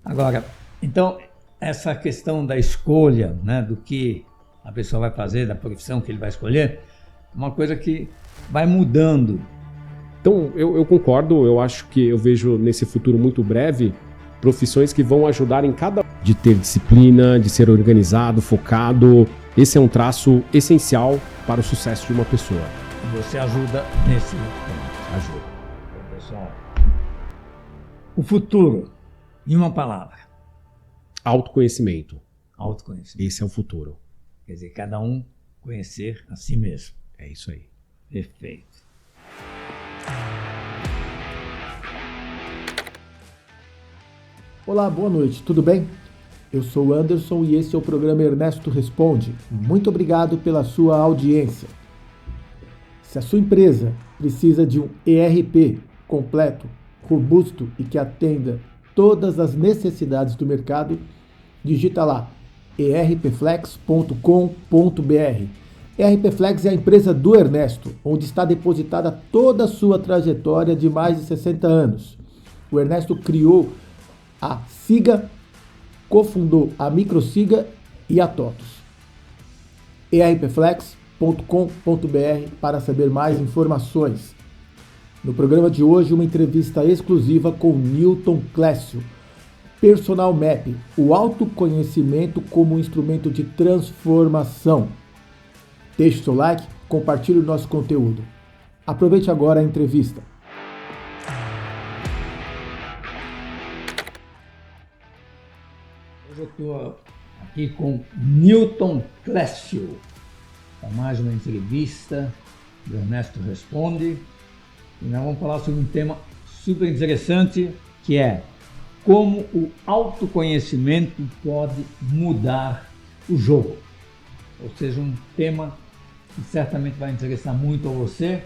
Agora, então, essa questão da escolha, né, do que a pessoa vai fazer, da profissão que ele vai escolher, é uma coisa que vai mudando. Então, eu concordo, eu acho que eu vejo nesse futuro muito breve profissões que vão ajudar em cada de ter disciplina, de ser organizado, focado. Esse é um traço essencial para o sucesso de uma pessoa. Você ajuda nesse ponto. Ajuda. Então, pessoal, o futuro, em uma palavra. Autoconhecimento. Autoconhecimento. Esse é o futuro. Quer dizer, cada um conhecer a si mesmo. É isso aí. Perfeito. Olá, boa noite, tudo bem? Eu sou o Anderson e esse é o programa Ernesto Responde. Muito obrigado pela sua audiência. Se a sua empresa precisa de um ERP completo, robusto e que atenda todas as necessidades do mercado, digita lá erpflex.com.br. ERPFlex é a empresa do Ernesto, onde está depositada toda a sua trajetória de mais de 60 anos. O Ernesto criou a Siga, cofundou a Microsiga e a TOTUS. erpflex.com.br para saber mais informações. No programa de hoje, uma entrevista exclusiva com Newton Clécio, Personal Map, o autoconhecimento como instrumento de transformação. Deixe o seu like, compartilhe o nosso conteúdo. Aproveite agora a entrevista. Hoje eu estou aqui com Newton Clécio, para mais uma entrevista do Ernesto Responde. E nós vamos falar sobre um tema super interessante, que é como o autoconhecimento pode mudar o jogo. Ou seja, um tema que certamente vai interessar muito a você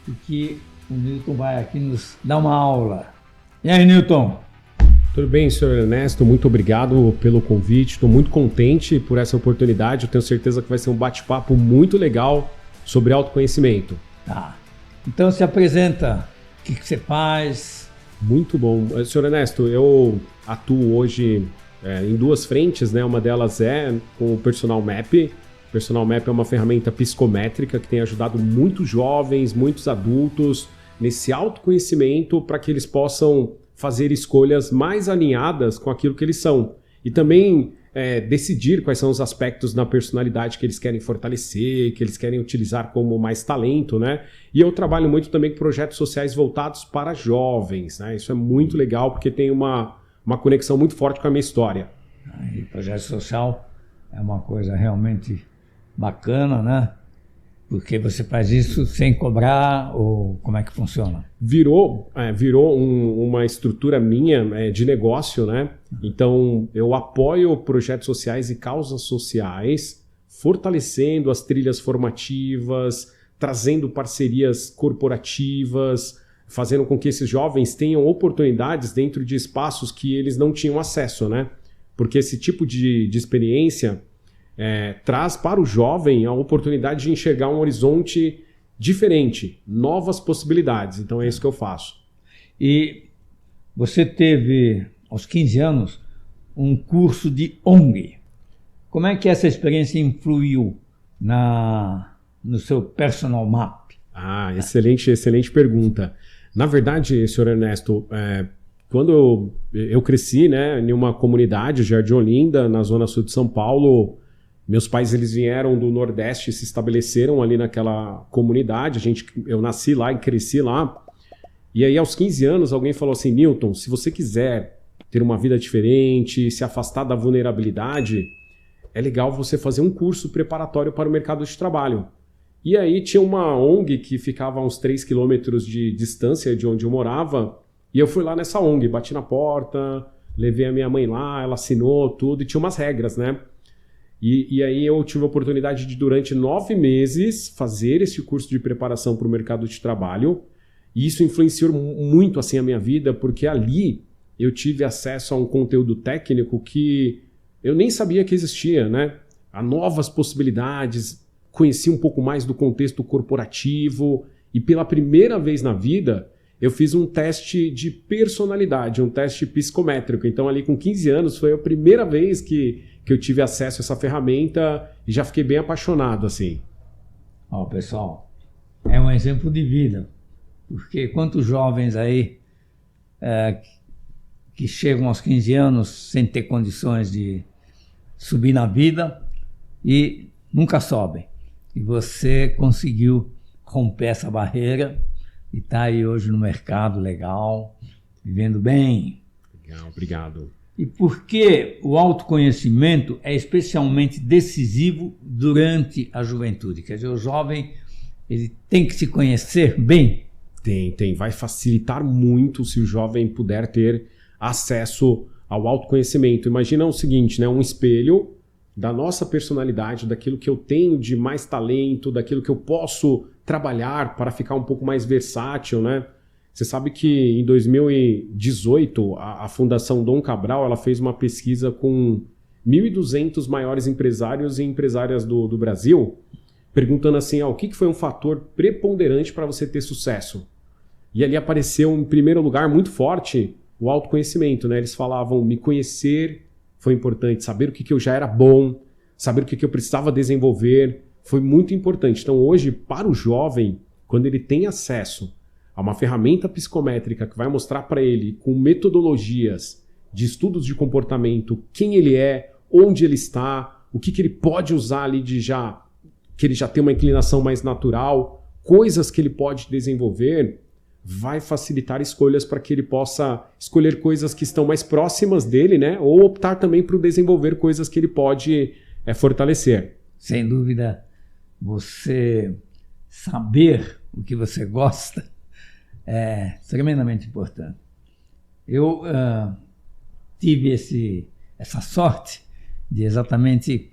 e que o Newton vai aqui nos dar uma aula. E aí, Newton? Tudo bem, senhor Ernesto? Muito obrigado pelo convite. Estou muito contente por essa oportunidade. Eu tenho certeza que vai ser um bate-papo muito legal sobre autoconhecimento. Tá. Então se apresenta. O que você faz? Muito bom. Senhor Ernesto, eu atuo hoje em duas frentes, né? Uma delas é com o Personal Map. O Personal Map é uma ferramenta psicométrica que tem ajudado muitos jovens, muitos adultos nesse autoconhecimento para que eles possam fazer escolhas mais alinhadas com aquilo que eles são. E também decidir quais são os aspectos da personalidade que eles querem fortalecer, que eles querem utilizar como mais talento, né? E eu trabalho muito também com projetos sociais voltados para jovens, né? Isso é muito legal porque tem uma conexão muito forte com a minha história. E projeto social é uma coisa realmente bacana, né? Porque você faz isso sem cobrar, ou como é que funciona? Virou uma estrutura minha de negócio, né? Então, eu apoio projetos sociais e causas sociais, fortalecendo as trilhas formativas, trazendo parcerias corporativas, fazendo com que esses jovens tenham oportunidades dentro de espaços que eles não tinham acesso, né? Porque esse tipo de experiência traz para o jovem a oportunidade de enxergar um horizonte diferente, novas possibilidades. Então é isso que eu faço. E você teve, aos 15 anos, um curso de ONG. Como é que essa experiência influiu no seu personal map? Excelente pergunta. Na verdade, senhor Ernesto, quando eu cresci, né, em uma comunidade, Jardim Olinda, na zona sul de São Paulo. Meus pais, eles vieram do Nordeste e se estabeleceram ali naquela comunidade. Eu nasci lá e cresci lá. E aí, aos 15 anos, alguém falou assim: Newton, se você quiser ter uma vida diferente, se afastar da vulnerabilidade, é legal você fazer um curso preparatório para o mercado de trabalho. E aí tinha uma ONG que ficava a uns 3 quilômetros de distância de onde eu morava. E eu fui lá nessa ONG, bati na porta, levei a minha mãe lá, ela assinou tudo e tinha umas regras, né? E aí eu tive a oportunidade de, durante 9 meses, fazer esse curso de preparação para o mercado de trabalho. E isso influenciou muito assim, a minha vida, porque ali eu tive acesso a um conteúdo técnico que eu nem sabia que existia, né? A novas possibilidades, conheci um pouco mais do contexto corporativo e pela primeira vez na vida eu fiz um teste de personalidade, um teste psicométrico. Então ali com 15 anos foi a primeira vez que eu tive acesso a essa ferramenta e já fiquei bem apaixonado, assim. Ó, pessoal, é um exemplo de vida, porque quantos jovens aí que chegam aos 15 anos sem ter condições de subir na vida e nunca sobem. E você conseguiu romper essa barreira e está aí hoje no mercado legal, vivendo bem. Legal, obrigado. E por que o autoconhecimento é especialmente decisivo durante a juventude? Quer dizer, o jovem ele tem que se conhecer bem? Tem. Vai facilitar muito se o jovem puder ter acesso ao autoconhecimento. Imagina o seguinte, né? Um espelho da nossa personalidade, daquilo que eu tenho de mais talento, daquilo que eu posso trabalhar para ficar um pouco mais versátil, né? Você sabe que em 2018 a Fundação Dom Cabral ela fez uma pesquisa com 1.200 maiores empresários e empresárias do Brasil, perguntando assim, o que foi um fator preponderante para você ter sucesso? E ali apareceu em primeiro lugar muito forte o autoconhecimento, né? Eles falavam, me conhecer foi importante, saber o que eu já era bom, saber o que eu precisava desenvolver, foi muito importante. Então hoje, para o jovem, quando ele tem acesso a uma ferramenta psicométrica que vai mostrar para ele, com metodologias de estudos de comportamento, quem ele é, onde ele está, o que ele pode usar ali que ele já tem uma inclinação mais natural, coisas que ele pode desenvolver, vai facilitar escolhas para que ele possa escolher coisas que estão mais próximas dele, né? Ou optar também por desenvolver coisas que ele pode fortalecer. Sem dúvida, você saber o que você gosta é tremendamente importante. Eu tive essa sorte de exatamente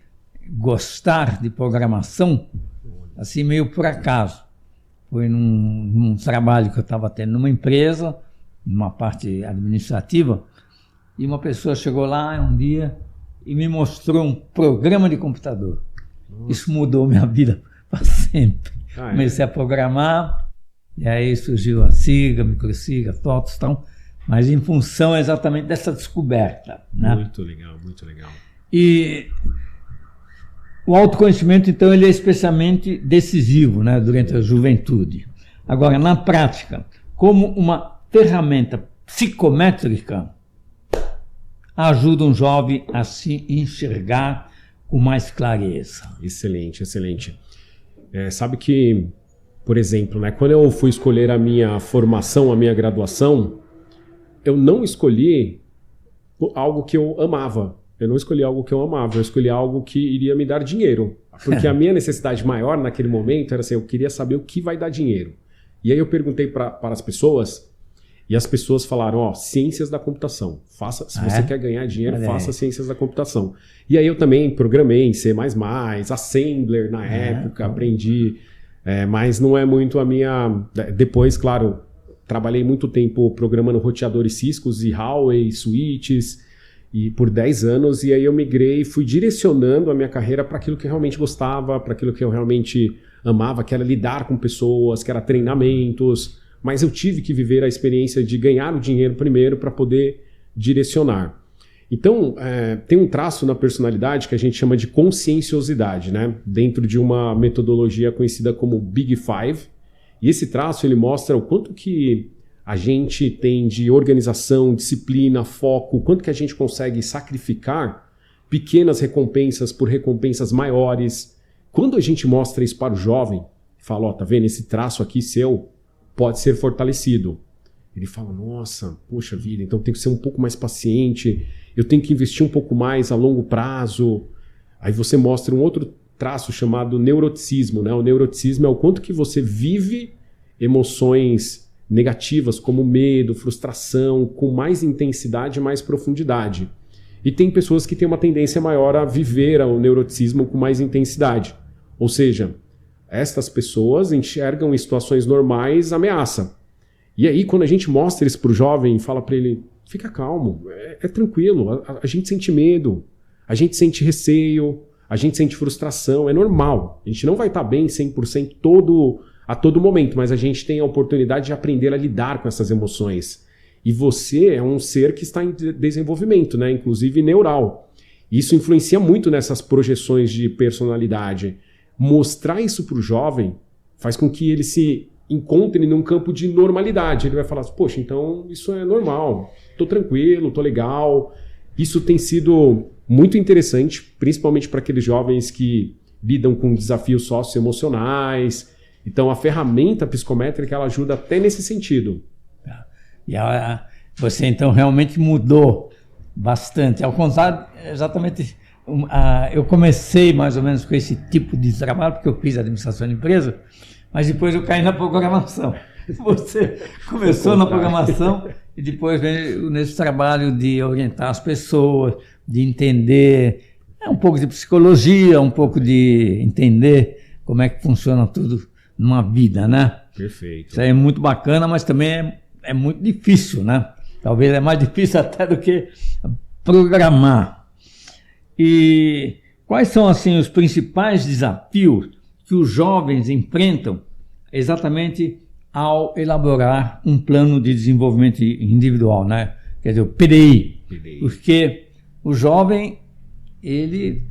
gostar de programação, assim meio por acaso. Foi num trabalho que eu estava tendo numa empresa, numa parte administrativa, e uma pessoa chegou lá um dia e me mostrou um programa de computador. Isso mudou minha vida para sempre. Comecei a programar, e aí surgiu a SIGA, MicroSIGA, TOTOS, tal, mas em função exatamente dessa descoberta. Né? Muito legal, muito legal. E o autoconhecimento, então, ele é especialmente decisivo, né, durante a juventude. Agora, na prática, como uma ferramenta psicométrica, ajuda um jovem a se enxergar com mais clareza. Excelente, excelente. Sabe que, por exemplo, né, quando eu fui escolher a minha formação, a minha graduação, eu não escolhi algo que eu amava. Eu não escolhi algo que eu amava, eu escolhi algo que iria me dar dinheiro. Porque a minha necessidade maior naquele momento era assim, eu queria saber o que vai dar dinheiro. E aí eu perguntei para as pessoas, e as pessoas falaram, ciências da computação. Se você quer ganhar dinheiro, faça ciências da computação. E aí eu também programei em C++, Assembler na época, aprendi, mas não é muito a minha... Depois, claro, trabalhei muito tempo programando roteadores Ciscos e Huawei, switches, e por 10 anos, e aí eu migrei e fui direcionando a minha carreira para aquilo que eu realmente gostava, para aquilo que eu realmente amava, que era lidar com pessoas, que era treinamentos, mas eu tive que viver a experiência de ganhar o dinheiro primeiro para poder direcionar. Então, tem um traço na personalidade que a gente chama de conscienciosidade, né? Dentro de uma metodologia conhecida como Big Five, e esse traço ele mostra o quanto que a gente tem de organização, disciplina, foco, quanto que a gente consegue sacrificar pequenas recompensas por recompensas maiores. Quando a gente mostra isso para o jovem, fala, tá vendo, esse traço aqui seu pode ser fortalecido. Ele fala, nossa, poxa vida, então eu tenho que ser um pouco mais paciente, eu tenho que investir um pouco mais a longo prazo. Aí você mostra um outro traço chamado neuroticismo, né? O neuroticismo é o quanto que você vive emoções negativas como medo, frustração, com mais intensidade e mais profundidade. E tem pessoas que têm uma tendência maior a viver o neuroticismo com mais intensidade. Ou seja, estas pessoas enxergam em situações normais ameaça. E aí quando a gente mostra isso para o jovem e fala para ele, fica calmo, é tranquilo, a gente sente medo, a gente sente receio, a gente sente frustração, é normal. A gente não vai estar bem 100% a todo momento, mas a gente tem a oportunidade de aprender a lidar com essas emoções. E você é um ser que está em desenvolvimento, né? Inclusive neural. Isso influencia muito nessas projeções de personalidade. Mostrar isso para o jovem faz com que ele se encontre num campo de normalidade. Ele vai falar, poxa, então isso é normal, tô tranquilo, tô legal. Isso tem sido muito interessante, principalmente para aqueles jovens que lidam com desafios socioemocionais. Então a ferramenta psicométrica ela ajuda até nesse sentido. E você então realmente mudou bastante. Ao contrário, exatamente, eu comecei mais ou menos com esse tipo de trabalho, porque eu fiz administração de empresa, mas depois eu caí na programação. Você começou na programação e depois veio nesse trabalho de orientar as pessoas, de entender um pouco de psicologia, um pouco de entender como é que funciona tudo numa vida, né? Perfeito. Isso aí é muito bacana, mas também é muito difícil, né? Talvez é mais difícil até do que programar. E quais são, assim, os principais desafios que os jovens enfrentam exatamente ao elaborar um plano de desenvolvimento individual, né? Quer dizer, o PDI. Porque o jovem, ele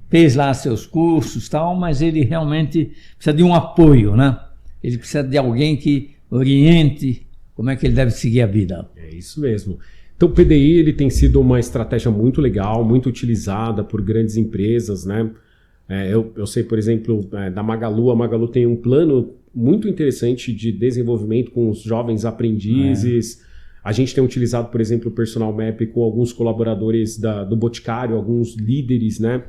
fez lá seus cursos e tal, mas ele realmente precisa de um apoio, né? Ele precisa de alguém que oriente como é que ele deve seguir a vida. É isso mesmo. Então o PDI ele tem sido uma estratégia muito legal, muito utilizada por grandes empresas, né? Eu sei, por exemplo, da Magalu. A Magalu tem um plano muito interessante de desenvolvimento com os jovens aprendizes. A gente tem utilizado, por exemplo, o Personal Map com alguns colaboradores do Boticário, alguns líderes, né?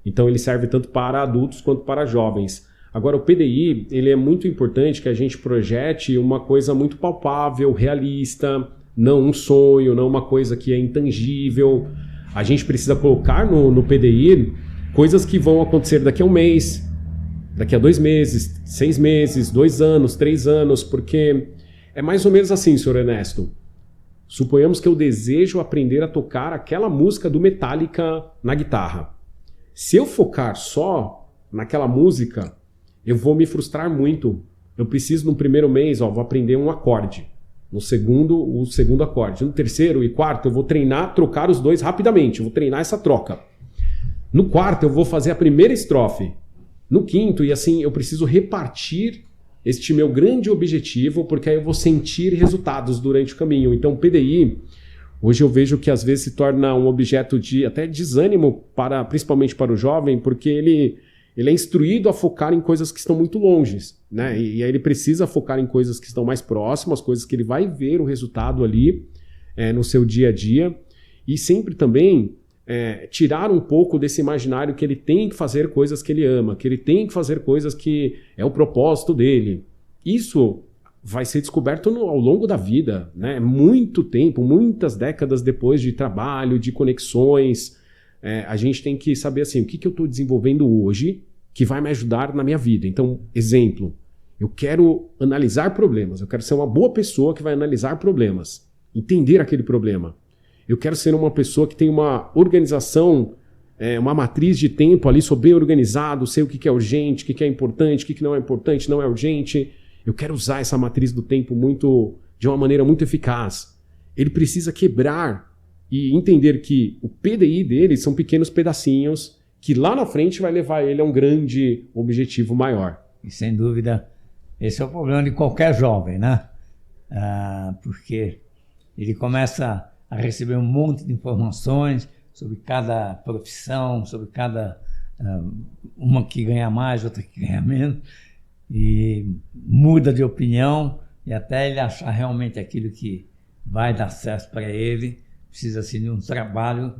Então ele serve tanto para adultos quanto para jovens. Agora o PDI, ele é muito importante que a gente projete uma coisa muito palpável, realista, não um sonho, não uma coisa que é intangível. A gente precisa colocar no PDI coisas que vão acontecer daqui a um mês, daqui a 2 meses, 6 meses, 2 anos, 3 anos, porque é mais ou menos assim, senhor Ernesto. Suponhamos que eu desejo aprender a tocar aquela música do Metallica na guitarra. Se eu focar só naquela música, eu vou me frustrar muito. Eu preciso, no primeiro mês, vou aprender um acorde. No segundo, o segundo acorde. No terceiro e quarto, eu vou treinar, trocar os dois rapidamente. Eu vou treinar essa troca. No quarto, eu vou fazer a primeira estrofe. No quinto, e assim, eu preciso repartir este meu grande objetivo, porque aí eu vou sentir resultados durante o caminho. Então, o PDI, hoje eu vejo que às vezes se torna um objeto de até desânimo, principalmente para o jovem, porque ele é instruído a focar em coisas que estão muito longe, né? E aí ele precisa focar em coisas que estão mais próximas, coisas que ele vai ver o resultado ali no seu dia a dia. E sempre também tirar um pouco desse imaginário que ele tem que fazer coisas que ele ama, que ele tem que fazer coisas que é o propósito dele. Isso vai ser descoberto ao longo da vida, né? Muito tempo, muitas décadas depois de trabalho, de conexões. A gente tem que saber assim, o que eu estou desenvolvendo hoje que vai me ajudar na minha vida. Então, exemplo, eu quero analisar problemas, eu quero ser uma boa pessoa que vai analisar problemas, entender aquele problema. Eu quero ser uma pessoa que tem uma organização, uma matriz de tempo ali, sou bem organizado, sei o que é urgente, o que é importante, o que não é importante, não é urgente. Eu quero usar essa matriz do tempo de uma maneira muito eficaz. Ele precisa quebrar e entender que o PDI dele são pequenos pedacinhos que lá na frente vai levar ele a um grande objetivo maior. E sem dúvida, esse é o problema de qualquer jovem, né? Porque ele começa a receber um monte de informações sobre cada profissão, sobre cada... uma que ganha mais, outra que ganha menos, e muda de opinião, e até ele achar realmente aquilo que vai dar certo para ele, precisa assim, de um trabalho,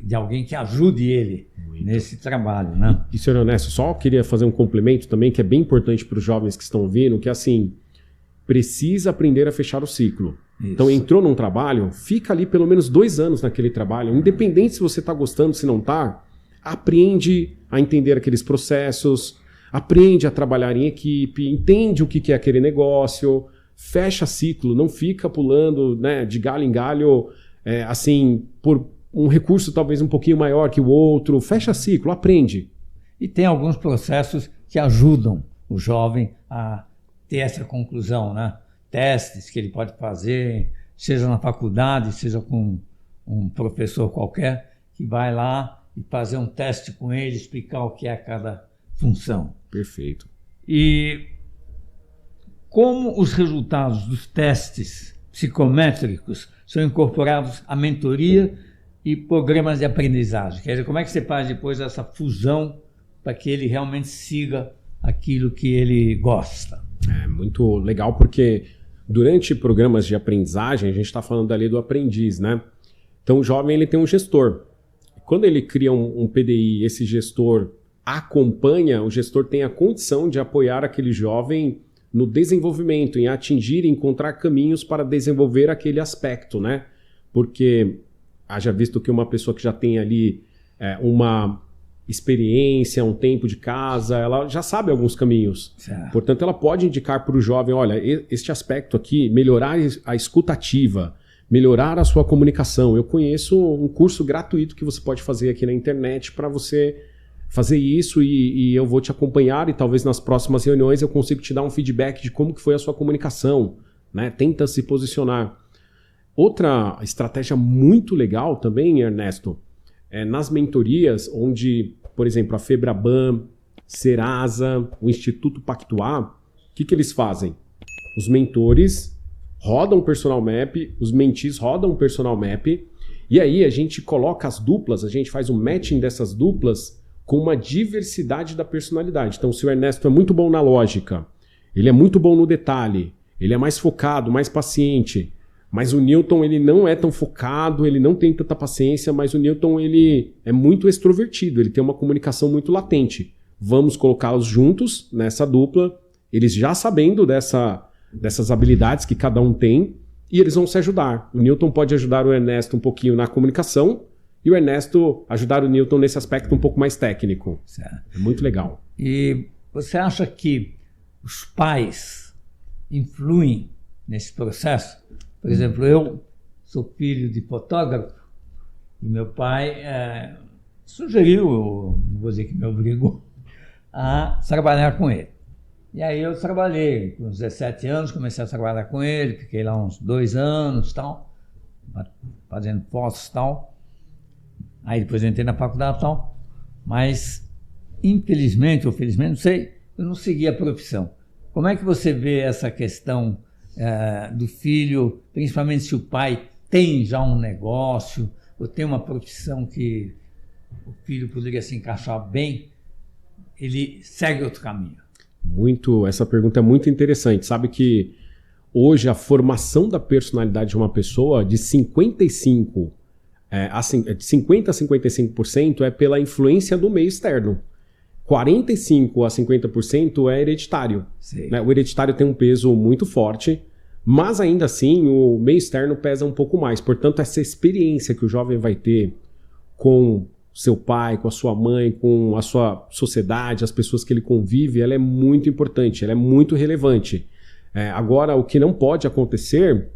de alguém que ajude ele nesse trabalho, né? E, senhor Ernesto, só queria fazer um complemento também, que é bem importante para os jovens que estão ouvindo, que é assim, precisa aprender a fechar o ciclo. Isso. Então, entrou num trabalho, fica ali pelo menos 2 anos naquele trabalho, independente se você está gostando, se não está, aprende a entender aqueles processos, aprende a trabalhar em equipe, entende o que é aquele negócio, fecha ciclo, não fica pulando, né, de galho em galho, assim, por um recurso talvez um pouquinho maior que o outro, fecha ciclo, aprende. E tem alguns processos que ajudam o jovem a ter essa conclusão, né? Testes que ele pode fazer, seja na faculdade, seja com um professor qualquer, que vai lá e fazer um teste com ele, explicar o que é cada função. Perfeito. E como os resultados dos testes psicométricos são incorporados à mentoria e programas de aprendizagem? Quer dizer, como é que você faz depois essa fusão para que ele realmente siga aquilo que ele gosta? É muito legal porque durante programas de aprendizagem, a gente está falando ali do aprendiz, né? Então o jovem ele tem um gestor. Quando ele cria um PDI, esse gestor acompanha, o gestor tem a condição de apoiar aquele jovem no desenvolvimento, em atingir e encontrar caminhos para desenvolver aquele aspecto, né? Porque haja visto que uma pessoa que já tem ali uma experiência, um tempo de casa, ela já sabe alguns caminhos. Certo. Portanto, ela pode indicar para o jovem, olha, este aspecto aqui, melhorar a escuta ativa, melhorar a sua comunicação. Eu conheço um curso gratuito que você pode fazer aqui na internet para você fazer isso e eu vou te acompanhar e talvez nas próximas reuniões eu consiga te dar um feedback de como que foi a sua comunicação, né? Tenta se posicionar. Outra estratégia muito legal também, Ernesto, nas mentorias, onde, por exemplo, a Febraban, Serasa, o Instituto Pactuar, o que eles fazem? Os mentores rodam personal map, os mentees rodam personal map, e aí a gente coloca as duplas, a gente faz um matching dessas duplas com uma diversidade da personalidade. Então, se o Ernesto é muito bom na lógica, ele é muito bom no detalhe, ele é mais focado, mais paciente, mas o Newton ele não é tão focado, ele não tem tanta paciência, mas o Newton ele é muito extrovertido, ele tem uma comunicação muito latente. Vamos colocá-los juntos nessa dupla, eles já sabendo dessas habilidades que cada um tem, e eles vão se ajudar. O Newton pode ajudar o Ernesto um pouquinho na comunicação, e o Ernesto ajudar o Newton nesse aspecto um pouco mais técnico. Certo. É muito legal. E você acha que os pais influem nesse processo? Por exemplo, eu sou filho de fotógrafo e meu pai sugeriu, não vou dizer que me obrigou, a trabalhar com ele. E aí eu trabalhei, com uns 17 anos, comecei a trabalhar com ele, fiquei lá uns 2 anos, tal, fazendo fotos e tal. Aí depois eu entrei na faculdade e tal, mas infelizmente ou felizmente, não sei, eu não segui a profissão. Como é que você vê essa questão do filho, principalmente se o pai tem já um negócio ou tem uma profissão que o filho poderia se encaixar bem, ele segue outro caminho? Essa pergunta é muito interessante. Sabe que hoje a formação da personalidade de uma pessoa de 50 a 55% é pela influência do meio externo. 45 a 50% é hereditário. Né? O hereditário tem um peso muito forte, mas ainda assim o meio externo pesa um pouco mais. Portanto, essa experiência que o jovem vai ter com seu pai, com a sua mãe, com a sua sociedade, as pessoas que ele convive, ela é muito importante, ela é muito relevante. Agora, o que não pode acontecer,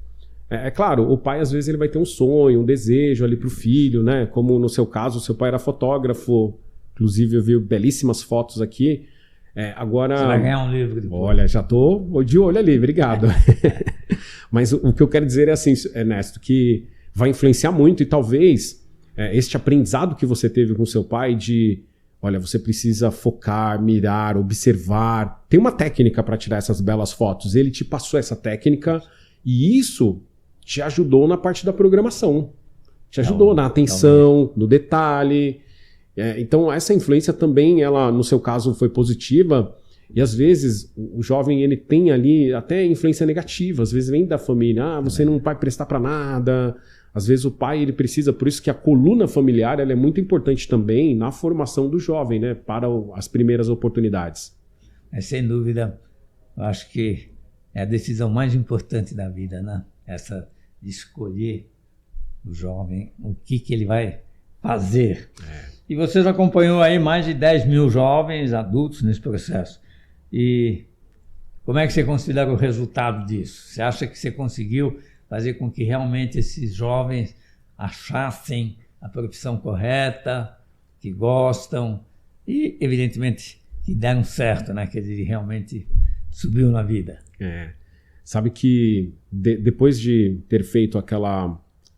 claro, o pai às vezes ele vai ter um sonho, um desejo ali para o filho, né? Como no seu caso, seu pai era fotógrafo, inclusive eu vi belíssimas fotos aqui. Agora, você vai ganhar um livro depois. Olha, já estou de olho ali, obrigado. Mas o que eu quero dizer é assim, Ernesto, que vai influenciar muito e talvez este aprendizado que você teve com seu pai de, olha, você precisa focar, mirar, observar. Tem uma técnica para tirar essas belas fotos. Ele te passou essa técnica e isso te ajudou na parte da programação. Te ajudou na atenção, no detalhe. Então essa influência também, ela no seu caso foi positiva e às vezes o jovem ele tem ali até influência negativa, às vezes vem da família, você não vai prestar para nada, às vezes o pai ele precisa, por isso que a coluna familiar ela é muito importante também na formação do jovem, né, para as primeiras oportunidades. Sem dúvida, eu acho que é a decisão mais importante da vida, né? Essa de escolher o jovem, o que ele vai fazer. E você já acompanhou aí mais de 10 mil jovens adultos nesse processo. E como é que você considera o resultado disso? Você acha que você conseguiu fazer com que realmente esses jovens achassem a profissão correta, que gostam e, evidentemente, que deram certo, né? Que eles realmente subiu na vida? Sabe que depois de ter feito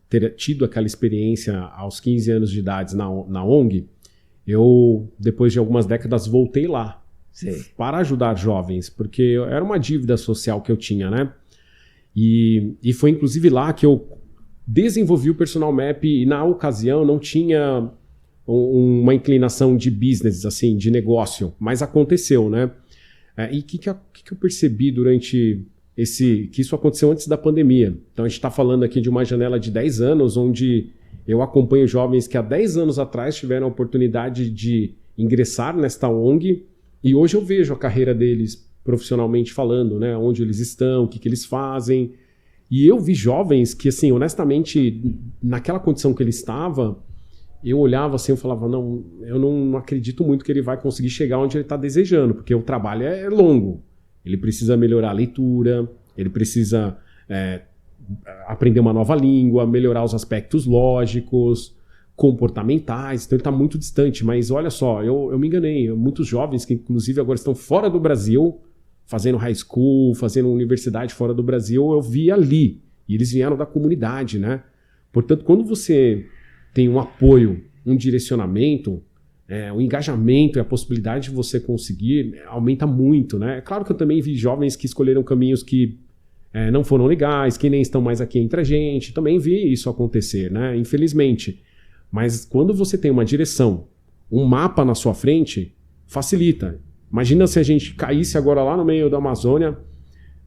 ter tido aquela experiência aos 15 anos de idade na ONG, eu, depois de algumas décadas, voltei lá. Sim. Para ajudar jovens, porque era uma dívida social que eu tinha, né? E foi inclusive lá que eu desenvolvi o Personal Map e na ocasião não tinha uma inclinação de business, assim, de negócio, mas aconteceu, né? E o que eu percebi durante que isso aconteceu antes da pandemia? Então a gente está falando aqui de uma janela de 10 anos, onde eu acompanho jovens que há 10 anos atrás tiveram a oportunidade de ingressar nesta ONG e hoje eu vejo a carreira deles profissionalmente falando, né? Onde eles estão, o que eles fazem. E eu vi jovens que, assim, honestamente, naquela condição que ele estava, eu olhava assim, eu falava, não, eu não acredito muito que ele vai conseguir chegar onde ele está desejando, porque o trabalho é longo. Ele precisa melhorar a leitura, ele precisa aprender uma nova língua, melhorar os aspectos lógicos, comportamentais, então ele está muito distante. Mas olha só, eu me enganei. Muitos jovens que inclusive agora estão fora do Brasil, fazendo high school, fazendo universidade fora do Brasil, eu vi ali. E eles vieram da comunidade, né? Portanto, quando você tem um apoio, um direcionamento, o engajamento e a possibilidade de você conseguir aumenta muito, né? É claro que eu também vi jovens que escolheram caminhos que não foram legais, que nem estão mais aqui entre a gente. Também vi isso acontecer, né? Infelizmente. Mas quando você tem uma direção, um mapa na sua frente, facilita. Imagina se a gente caísse agora lá no meio da Amazônia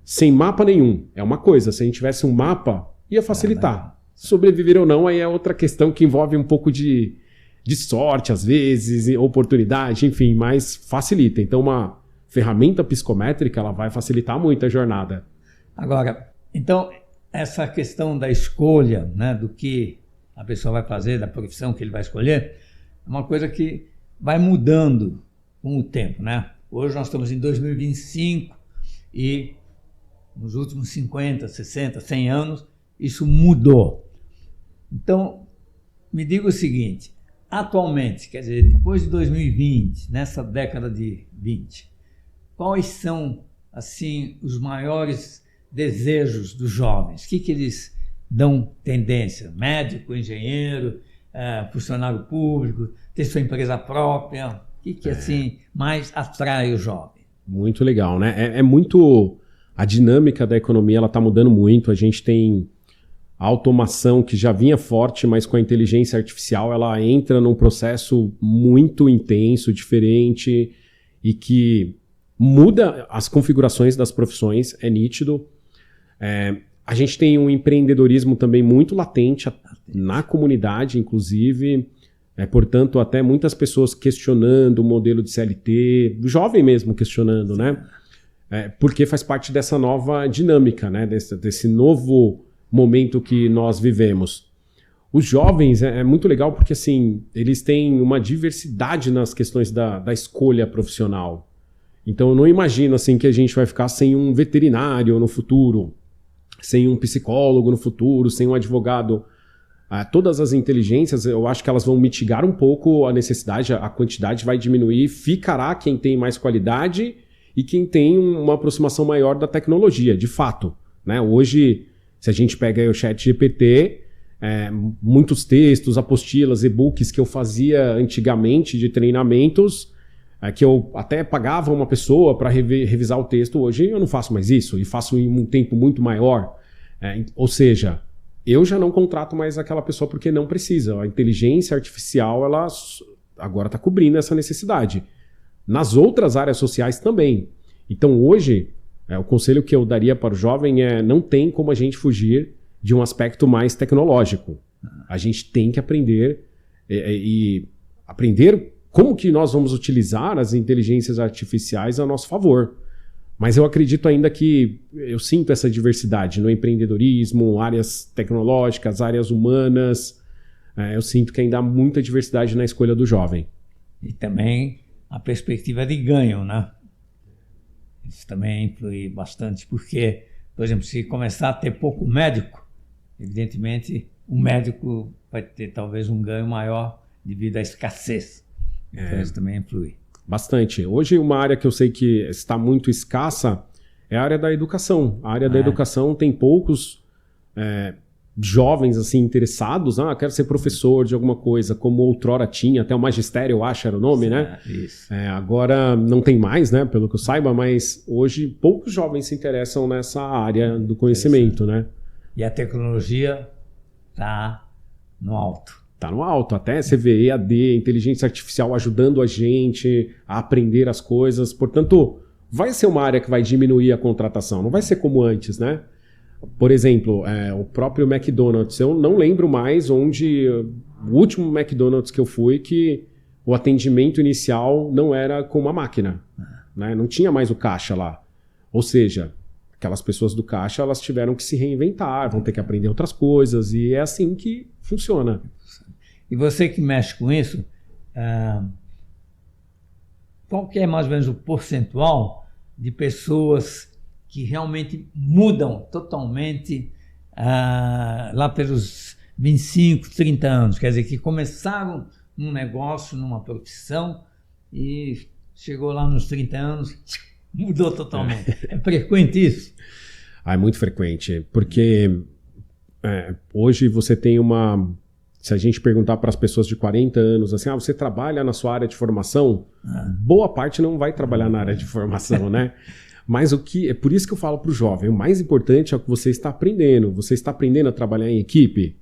sem mapa nenhum. É uma coisa, se a gente tivesse um mapa, ia facilitar. Sobreviver ou não, aí é outra questão que envolve um pouco de sorte, às vezes, oportunidade, enfim, mas facilita. Então, uma ferramenta psicométrica, ela vai facilitar muito a jornada. Agora, então, essa questão da escolha, né, do que a pessoa vai fazer, da profissão que ele vai escolher, é uma coisa que vai mudando com o tempo, né? Hoje nós estamos em 2025 e nos últimos 50, 60, 100 anos, isso mudou. Então, me diga o seguinte, atualmente, quer dizer, depois de 2020, nessa década de 20, quais são, assim, os maiores desejos dos jovens? O que eles dão tendência? Médico, engenheiro, funcionário público, ter sua empresa própria? O que assim, mais atrai o jovem? Muito legal, né? Muito... A dinâmica da economia está mudando muito. A gente tem a automação que já vinha forte, mas com a inteligência artificial ela entra num processo muito intenso, diferente e que muda as configurações das profissões, é nítido. A gente tem um empreendedorismo também muito latente na comunidade, inclusive. Portanto, até muitas pessoas questionando o modelo de CLT, jovem mesmo questionando, né? Porque faz parte dessa nova dinâmica, né? Desse novo momento que nós vivemos. Os jovens é muito legal porque assim, eles têm uma diversidade nas questões da escolha profissional. Então eu não imagino assim, que a gente vai ficar sem um veterinário no futuro, sem um psicólogo no futuro, sem um advogado. Todas as inteligências, eu acho que elas vão mitigar um pouco a necessidade, a quantidade vai diminuir, ficará quem tem mais qualidade e quem tem uma aproximação maior da tecnologia, de fato, né? Hoje, se a gente pega aí o ChatGPT, muitos textos, apostilas, e-books que eu fazia antigamente de treinamentos, que eu até pagava uma pessoa para revisar o texto, hoje eu não faço mais isso, e faço em um tempo muito maior. Ou seja, eu já não contrato mais aquela pessoa porque não precisa. A inteligência artificial ela agora está cobrindo essa necessidade. Nas outras áreas sociais também. Então hoje, o conselho que eu daria para o jovem não tem como a gente fugir de um aspecto mais tecnológico. A gente tem que aprender e aprender como que nós vamos utilizar as inteligências artificiais a nosso favor. Mas eu acredito ainda que eu sinto essa diversidade no empreendedorismo, áreas tecnológicas, áreas humanas. Eu sinto que ainda há muita diversidade na escolha do jovem. E também a perspectiva de ganho, né? Isso também influi bastante, porque, por exemplo, se começar a ter pouco médico, evidentemente o médico vai ter talvez um ganho maior devido à escassez. Então isso também influi. Bastante. Hoje uma área que eu sei que está muito escassa é a área da educação. A área da educação tem poucos jovens assim interessados. Quero ser professor de alguma coisa, como outrora tinha, até o magistério, eu acho, era o nome, né? Isso. Agora não tem mais, né? Pelo que eu saiba, mas hoje poucos jovens se interessam nessa área do conhecimento, né? E a tecnologia está no alto. Está no alto, até você vê EAD, inteligência artificial ajudando a gente a aprender as coisas. Portanto, vai ser uma área que vai diminuir a contratação, não vai ser como antes, né? Por exemplo, o próprio McDonald's, eu não lembro mais onde, o último McDonald's que eu fui, que o atendimento inicial não era com uma máquina, né? Não tinha mais o caixa lá. Ou seja, aquelas pessoas do caixa, elas tiveram que se reinventar, vão ter que aprender outras coisas, e é assim que funciona. E você que mexe com isso, qual que é mais ou menos o percentual de pessoas que realmente mudam totalmente lá pelos 25, 30 anos? Quer dizer, que começaram num negócio, numa profissão, e chegou lá nos 30 anos, mudou totalmente. É frequente isso? É muito frequente, porque hoje você tem uma... Se a gente perguntar para as pessoas de 40 anos assim, você trabalha na sua área de formação? Boa parte não vai trabalhar na área de formação, né? Mas é por isso que eu falo para o jovem, o mais importante é o que você está aprendendo. Você está aprendendo a trabalhar em equipe?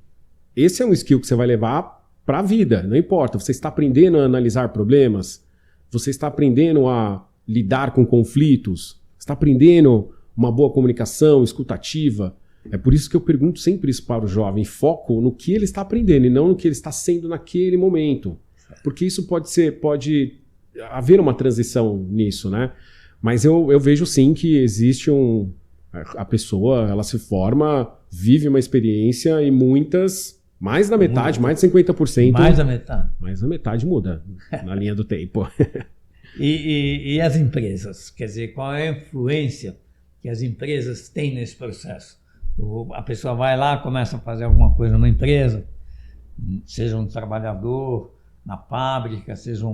Esse é um skill que você vai levar para a vida, não importa. Você está aprendendo a analisar problemas? Você está aprendendo a lidar com conflitos? Está aprendendo uma boa comunicação escutativa? É por isso que eu pergunto sempre isso para o jovem, foco no que ele está aprendendo e não no que ele está sendo naquele momento. Porque isso pode haver uma transição nisso, né? Mas eu vejo sim que existe a pessoa, ela se forma, vive uma experiência e muitas, mais da metade, mais de 50%. Mais da metade. Mais da metade muda na linha do tempo. E as empresas? Quer dizer, qual é a influência que as empresas têm nesse processo? A pessoa vai lá, começa a fazer alguma coisa numa empresa, seja um trabalhador na fábrica, seja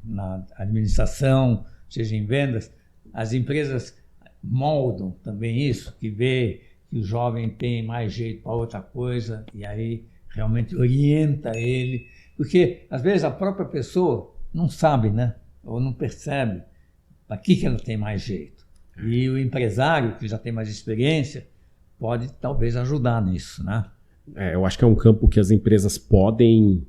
na administração, seja em vendas. As empresas moldam também isso, que vê que o jovem tem mais jeito para outra coisa e aí realmente orienta ele. Porque às vezes a própria pessoa não sabe, né? Ou não percebe para que ela tem mais jeito. E o empresário, que já tem mais experiência, pode talvez ajudar nisso, né? Eu acho que é um campo que as empresas podem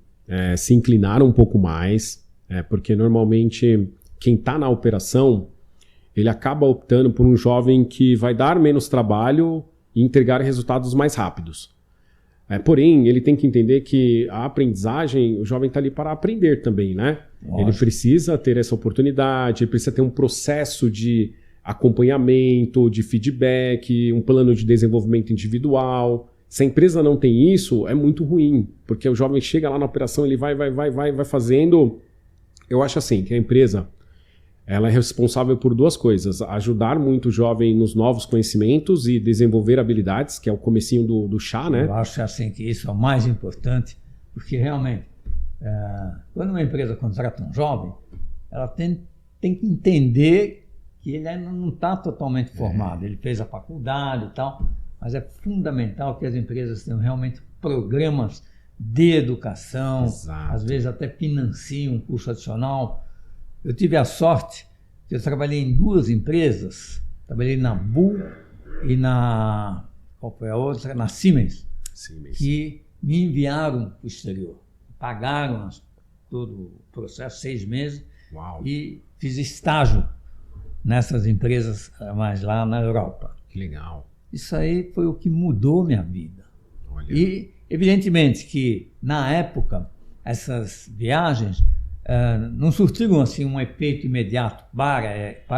se inclinar um pouco mais, porque normalmente quem está na operação, ele acaba optando por um jovem que vai dar menos trabalho e entregar resultados mais rápidos. Porém, ele tem que entender que a aprendizagem, o jovem está ali para aprender também, né? Lógico. Ele precisa ter essa oportunidade, ele precisa ter um processo de acompanhamento, de feedback, um plano de desenvolvimento individual. Se a empresa não tem isso, é muito ruim, porque o jovem chega lá na operação, ele vai fazendo. Eu acho assim, que a empresa ela é responsável por duas coisas: ajudar muito o jovem nos novos conhecimentos e desenvolver habilidades, que é o comecinho do chá, né? Eu acho assim que isso é o mais importante, porque realmente, quando uma empresa contrata um jovem, ela tem que entender que ele ainda não está totalmente formado. Ele fez a faculdade e tal, mas é fundamental que as empresas tenham realmente programas de educação. Exato. Às vezes até financiam um curso adicional. Eu tive a sorte que eu trabalhei em duas empresas, trabalhei na Bull e qual foi a outra? Na Siemens, que me enviaram para o exterior. Pagaram todo o processo, 6 meses. Uau. E fiz estágio nessas empresas, mas lá na Europa. Que legal. Isso aí foi o que mudou minha vida. Olha. E, evidentemente, que na época, essas viagens não surtiram assim, um efeito imediato para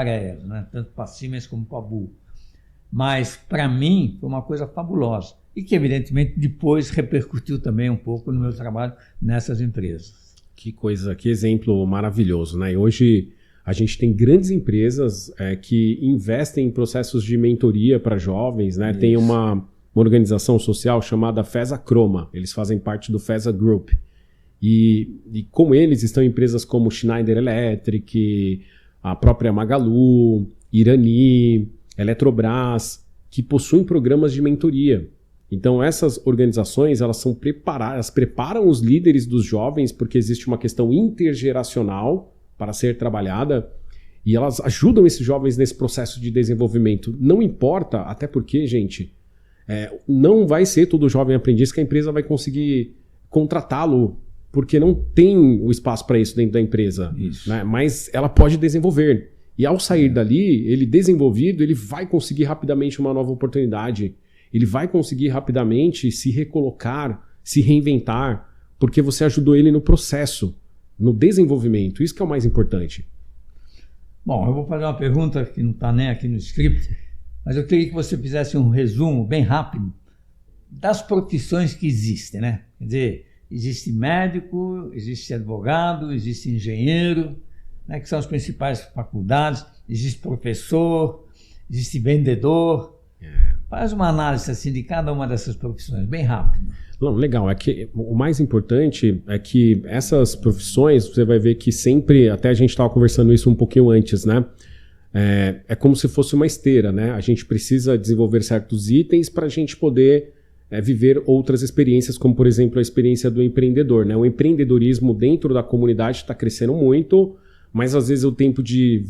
elas, né? Tanto para a Siemens como para a Bull. Mas, para mim, foi uma coisa fabulosa. E que, evidentemente, depois repercutiu também um pouco no meu trabalho nessas empresas. Que coisa, que exemplo maravilhoso, né? E hoje a gente tem grandes empresas que investem em processos de mentoria para jovens, né? Isso. Tem uma organização social chamada FESA Croma. Eles fazem parte do FESA Group. E com eles estão empresas como Schneider Electric, a própria Magalu, Irani, Eletrobras, que possuem programas de mentoria. Então essas organizações, elas são preparadas, elas preparam os líderes dos jovens, porque existe uma questão intergeracional para ser trabalhada, e elas ajudam esses jovens nesse processo de desenvolvimento. Não importa, até porque, gente, não vai ser todo jovem aprendiz que a empresa vai conseguir contratá-lo, porque não tem o espaço para isso dentro da empresa. Né? Mas ela pode desenvolver. E ao sair dali, ele desenvolvido, ele vai conseguir rapidamente uma nova oportunidade. Ele vai conseguir rapidamente se recolocar, se reinventar, porque você ajudou ele no processo, no desenvolvimento. Isso que é o mais importante. Bom, eu vou fazer uma pergunta que não está nem aqui no script, mas eu queria que você fizesse um resumo bem rápido das profissões que existem, né? Quer dizer, existe médico, existe advogado, existe engenheiro, né, que são as principais faculdades, existe professor, existe vendedor. Faz uma análise assim de cada uma dessas profissões, bem rápido. Não, legal, é que o mais importante é que essas profissões, você vai ver que sempre, até a gente estava conversando isso um pouquinho antes, né? É como se fosse uma esteira, né? A gente precisa desenvolver certos itens para a gente poder viver outras experiências, como por exemplo a experiência do empreendedor, né? O empreendedorismo dentro da comunidade está crescendo muito, mas às vezes o tempo de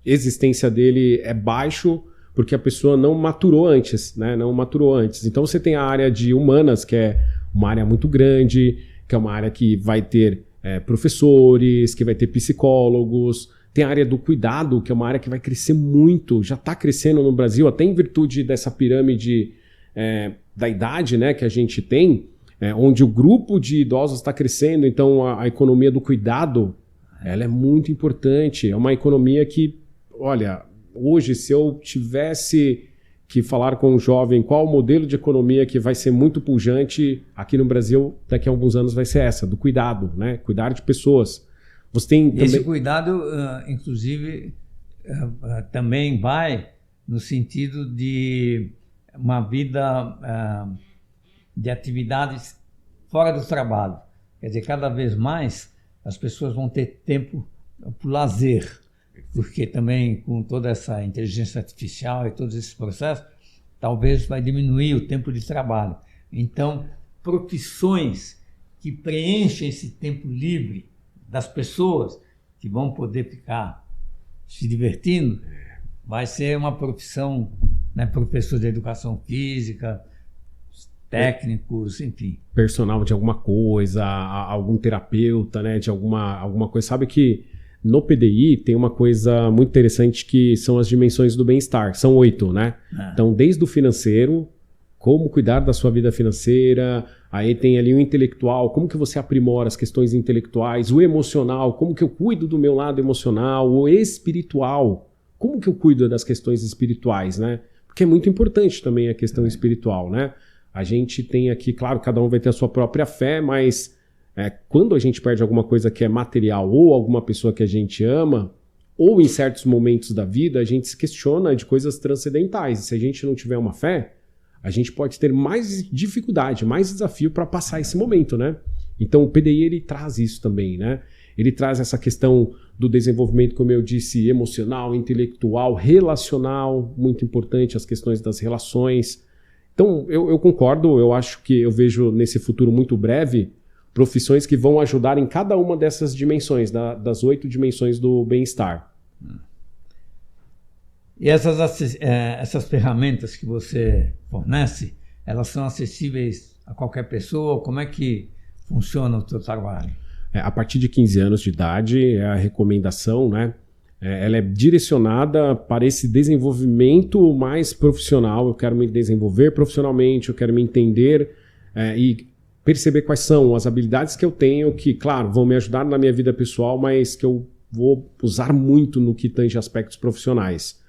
existência dele é baixo, porque a pessoa não maturou antes, né? Não maturou antes. Então você tem a área de humanas, que é uma área muito grande, que é uma área que vai ter professores, que vai ter psicólogos. Tem a área do cuidado, que é uma área que vai crescer muito, já está crescendo no Brasil, até em virtude dessa pirâmide da idade, né, que a gente tem, onde o grupo de idosos está crescendo. Então a economia do cuidado, ela é muito importante. É uma economia que, olha, hoje, se eu tivesse que falar com um jovem qual o modelo de economia que vai ser muito pujante aqui no Brasil, daqui a alguns anos vai ser essa, do cuidado, né? Cuidar de pessoas. Você tem Esse também... cuidado, inclusive, também vai no sentido de uma vida de atividades fora do trabalho. Quer dizer, cada vez mais as pessoas vão ter tempo para o lazer, porque também com toda essa inteligência artificial e todos esses processos, talvez vai diminuir o tempo de trabalho. Então, profissões que preenchem esse tempo livre das pessoas, que vão poder ficar se divertindo, vai ser uma profissão, né, professor de educação física, técnicos, enfim. Personal de alguma coisa, algum terapeuta, né, de alguma coisa. Sabe que no PDI tem uma coisa muito interessante que são as dimensões do bem-estar. São 8, né? Então, desde o financeiro, como cuidar da sua vida financeira, aí tem ali o intelectual, como que você aprimora as questões intelectuais, o emocional, como que eu cuido do meu lado emocional, o espiritual, como que eu cuido das questões espirituais, né? Porque é muito importante também a questão espiritual, né? A gente tem aqui, claro, cada um vai ter a sua própria fé, mas quando a gente perde alguma coisa que é material ou alguma pessoa que a gente ama, ou em certos momentos da vida, a gente se questiona de coisas transcendentais. E se a gente não tiver uma fé, a gente pode ter mais dificuldade, mais desafio para passar esse momento, né? Então o PDI, ele traz isso também, né? Ele traz essa questão do desenvolvimento, como eu disse, emocional, intelectual, relacional, muito importante, as questões das relações. Então eu concordo, eu acho que eu vejo nesse futuro muito breve profissões que vão ajudar em cada uma dessas dimensões, das 8 dimensões do bem-estar. E essas ferramentas que você fornece, elas são acessíveis a qualquer pessoa? Como é que funciona o seu trabalho? A partir de 15 anos de idade, é a recomendação, né? Ela é direcionada para esse desenvolvimento mais profissional. Eu quero me desenvolver profissionalmente, eu quero me entender e perceber quais são as habilidades que eu tenho que, claro, vão me ajudar na minha vida pessoal, mas que eu vou usar muito no que tange aspectos profissionais.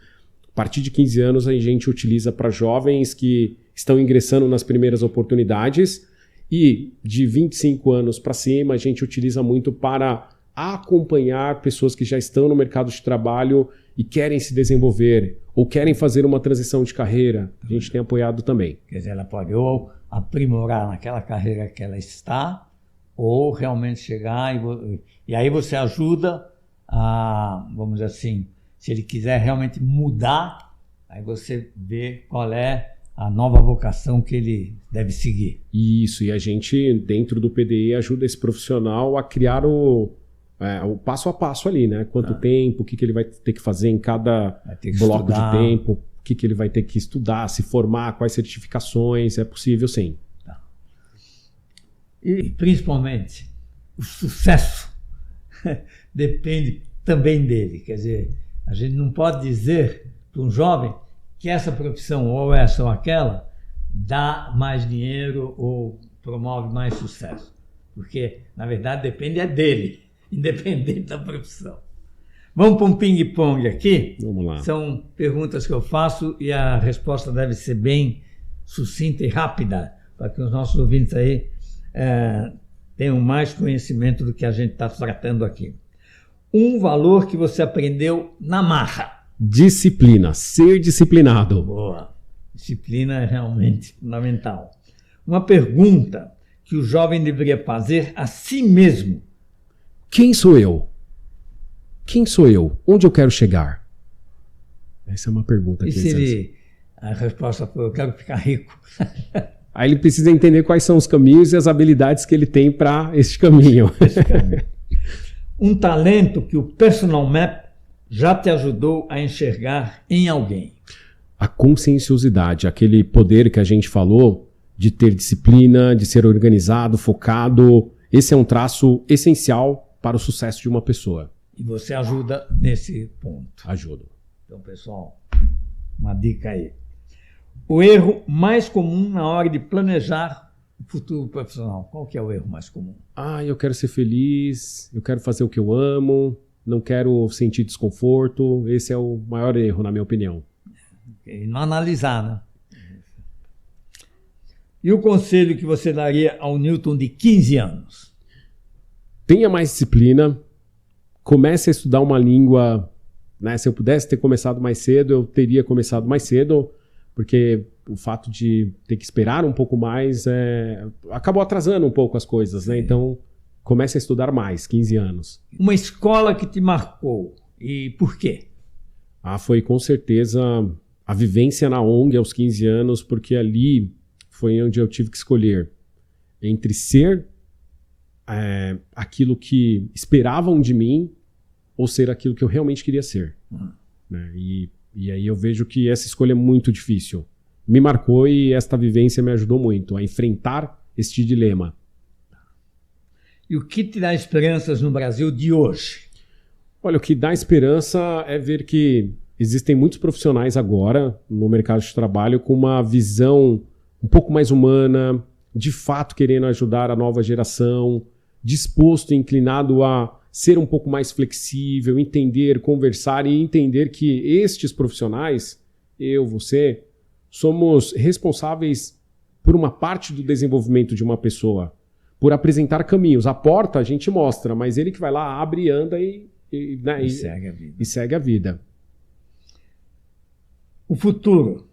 A partir de 15 anos, a gente utiliza para jovens que estão ingressando nas primeiras oportunidades, e de 25 anos para cima, a gente utiliza muito para acompanhar pessoas que já estão no mercado de trabalho e querem se desenvolver ou querem fazer uma transição de carreira. A gente tem apoiado também. Quer dizer, ela pode ou aprimorar naquela carreira que ela está, ou realmente chegar e aí você ajuda a, vamos dizer assim, Se ele quiser realmente mudar, aí você vê qual é a nova vocação que ele deve seguir. Isso, e a gente, dentro do PDI, ajuda esse profissional a criar o passo a passo ali, né? Quanto tempo, o que ele vai ter que fazer em cada bloco de tempo, o que ele vai ter que estudar, se formar, quais certificações, é possível sim. Tá. E, principalmente, o sucesso depende também dele. Quer dizer, a gente não pode dizer para um jovem que essa profissão ou essa ou aquela dá mais dinheiro ou promove mais sucesso. Porque, na verdade, depende dele, independente da profissão. Vamos para um ping-pong aqui? Vamos lá. São perguntas que eu faço e a resposta deve ser bem sucinta e rápida, para que os nossos ouvintes aí tenham mais conhecimento do que a gente está tratando aqui. Um valor que você aprendeu na marra. Disciplina, ser disciplinado. Boa. Disciplina é realmente fundamental. Uma pergunta que o jovem deveria fazer a si mesmo. Quem sou eu? Quem sou eu? Onde eu quero chegar? Essa é uma pergunta. E se a resposta for, eu quero ficar rico? Aí ele precisa entender quais são os caminhos e as habilidades que ele tem para esse caminho. Um talento que o Personal Map já te ajudou a enxergar em alguém. A conscienciosidade, aquele poder que a gente falou de ter disciplina, de ser organizado, focado. Esse é um traço essencial para o sucesso de uma pessoa. E você ajuda nesse ponto. Ajuda. Então, pessoal, uma dica aí. O erro mais comum na hora de planejar o futuro profissional. Qual que é o erro mais comum? Eu quero ser feliz, eu quero fazer o que eu amo, não quero sentir desconforto. Esse é o maior erro, na minha opinião. E não analisar, né? E o conselho que você daria ao Newton de 15 anos? Tenha mais disciplina, comece a estudar uma língua, né? Se eu pudesse ter começado mais cedo, eu teria começado mais cedo, porque o fato de ter que esperar um pouco mais acabou atrasando um pouco as coisas, né? Então, comece a estudar mais, 15 anos. Uma escola que te marcou, e por quê? Foi com certeza a vivência na ONG aos 15 anos, porque ali foi onde eu tive que escolher entre ser aquilo que esperavam de mim ou ser aquilo que eu realmente queria ser. Né? E aí eu vejo que essa escolha é muito difícil. Me marcou e esta vivência me ajudou muito a enfrentar este dilema. E o que te dá esperanças no Brasil de hoje? Olha, o que dá esperança é ver que existem muitos profissionais agora no mercado de trabalho com uma visão um pouco mais humana, de fato querendo ajudar a nova geração, disposto e inclinado a ser um pouco mais flexível, entender, conversar e entender que estes profissionais, eu, você, somos responsáveis por uma parte do desenvolvimento de uma pessoa, por apresentar caminhos. A porta a gente mostra, mas ele que vai lá, abre e anda e segue a vida. E segue a vida. O futuro,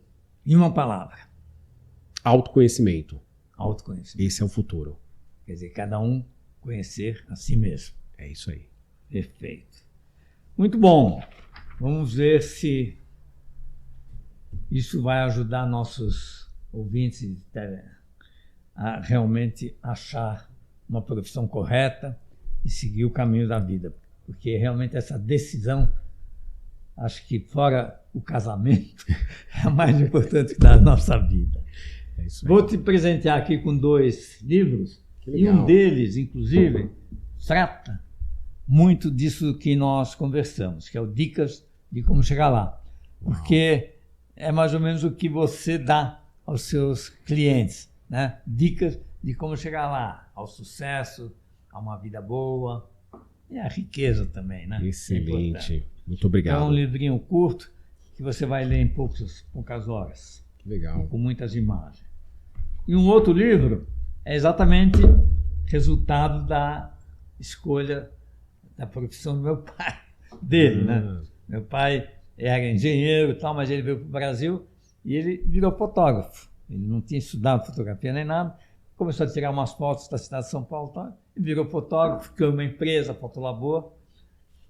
em uma palavra. Autoconhecimento. Autoconhecimento. Esse é o futuro. Quer dizer, cada um conhecer a si mesmo. É isso aí. Perfeito. Muito bom. Vamos ver se isso vai ajudar nossos ouvintes a realmente achar uma profissão correta e seguir o caminho da vida. Porque realmente essa decisão, acho que fora o casamento, é a mais importante da nossa vida. É isso aí. Vou te presentear aqui com 2 livros, e um deles, inclusive, trata muito disso que nós conversamos, que é o Dicas de Como Chegar Lá. Porque é mais ou menos o que você dá aos seus clientes, né? Dicas de como chegar lá, ao sucesso, a uma vida boa e a riqueza também, né? Excelente. Muito obrigado. É um livrinho curto que você vai ler em poucas horas. Que legal. Com muitas imagens. E um outro livro é exatamente resultado da escolha da profissão do meu pai, dele, né? Meu pai era engenheiro e tal, mas ele veio para o Brasil e ele virou fotógrafo. Ele não tinha estudado fotografia nem nada, começou a tirar umas fotos da cidade de São Paulo tal, e virou fotógrafo, criou uma empresa, Fotolabor.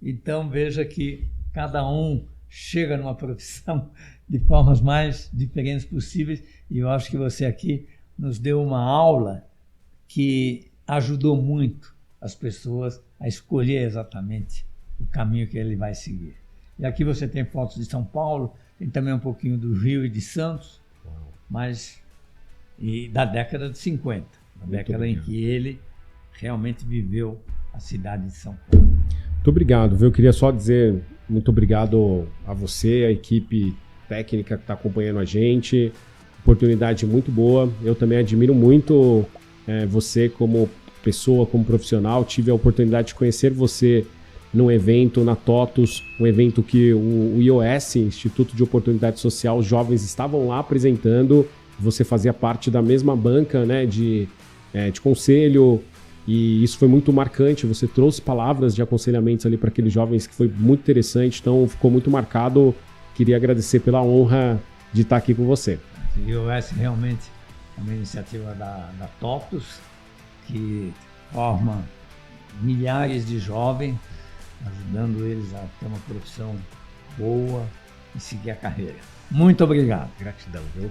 Então veja que cada um chega numa profissão de formas mais diferentes possíveis, e eu acho que você aqui nos deu uma aula que ajudou muito as pessoas a escolher exatamente o caminho que ele vai seguir. E aqui você tem fotos de São Paulo, tem também um pouquinho do Rio e de Santos, mas e da década de 50, a década em que ele realmente viveu a cidade de São Paulo. Muito obrigado, viu? Eu queria só dizer muito obrigado a você, a equipe técnica que está acompanhando a gente. Oportunidade muito boa. Eu também admiro muito você como pessoa, como profissional. Tive a oportunidade de conhecer você num evento na TOTUS, um evento que o IOS, Instituto de Oportunidade Social, os jovens estavam lá apresentando. Você fazia parte da mesma banca, né, de conselho, e isso foi muito marcante. Você trouxe palavras de aconselhamentos ali para aqueles jovens, que foi muito interessante, então ficou muito marcado. Queria agradecer pela honra de estar aqui com você. O IOS realmente é uma iniciativa da TOTUS, que forma milhares de jovens, ajudando eles a ter uma profissão boa e seguir a carreira. Muito obrigado. Gratidão, viu?